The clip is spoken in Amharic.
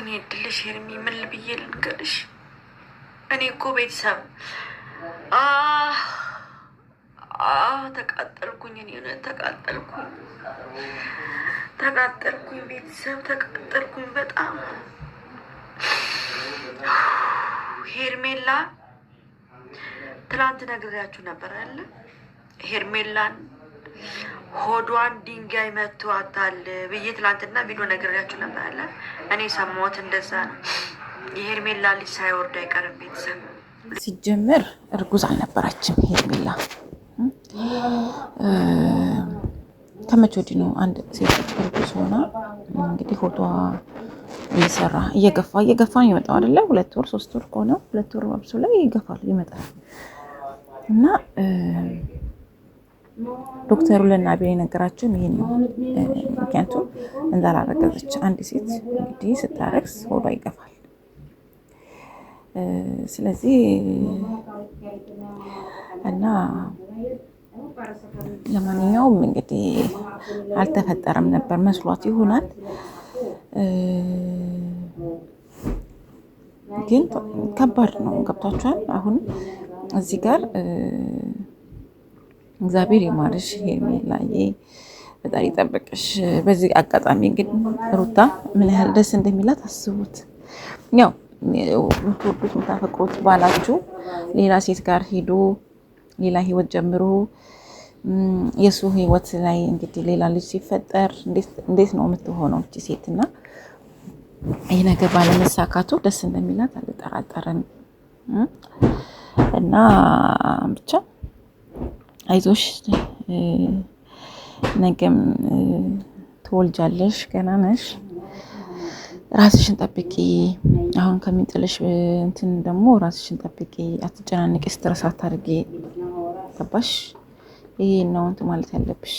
ወይኔ እድልሽ ሄርሚ፣ ምን ብዬ ልንገርሽ? እኔ እኮ ቤተሰብ ተቃጠልኩኝ። እኔ እውነት ተቃጠልኩኝ። ቤተሰብ ተቃጠልኩኝ በጣም። ሄርሜላ ትላንት ነግሬያችሁ ነበር አለ ሄርሜላን ሆዷን ድንጋይ መቷታል ብዬ ትላንትና ቪዲዮ ነግሬያችሁ ነበር አለ። እኔ ሰማሁት እንደዛ ነው። የሄርሜላ ልጅ ሳይወርድ አይቀርም ቤተሰብ። ሲጀምር እርጉዝ አልነበረችም ሄርሜላ። ከመቼ ወዲህ ነው አንድ ሴት እርጉዝ ሆና እንግዲህ ሆዷ እየገፋ ነው የመጣው አይደለ? 2 ወር 3 ወር ከሆነ 2 ወር አብሶ ላይ ይገፋል ይመጣል። እና ዶክተሩ ለናቤ ነገራቸው ይሄን ነው። ምክንያቱም እንዳላረገዘች አንድ ሴት እንግዲህ ስታረግዝ ሆዷ ይገፋል። ስለዚህ እና ለማንኛውም እንግዲህ አልተፈጠረም ነበር መስሏት ይሆናል። ግን ከባድ ነው። ገብቷችኋል? አሁን እዚህ ጋር እግዚአብሔር ይማርሽ ሄርሜላዬ፣ በጣም ይጠብቅሽ። በዚህ አጋጣሚ እንግዲህ ሩታ ምን ያህል ደስ እንደሚላት አስቡት። ያው የምትወዱት የምታፈቅሩት ባላችሁ ሌላ ሴት ጋር ሄዶ ሌላ ህይወት ጀምሮ የሱ ህይወት ላይ እንግዲህ ሌላ ልጅ ሲፈጠር እንዴት ነው የምትሆነው እቺ ሴትና ይህ ነገር ባለመሳካቱ ደስ እንደሚላት አልጠራጠርም። እና ብቻ አይዞሽ፣ ነገም ትወልጃለሽ፣ ገና ነሽ። ራስሽን ጠብቂ። አሁን ከሚጥልሽ እንትን ደግሞ ራስሽን ጠብቂ፣ አትጨናነቂ፣ ስትረስ አታድርጊ። ገባሽ? ይሄ ነው እንትን ማለት ያለብሽ።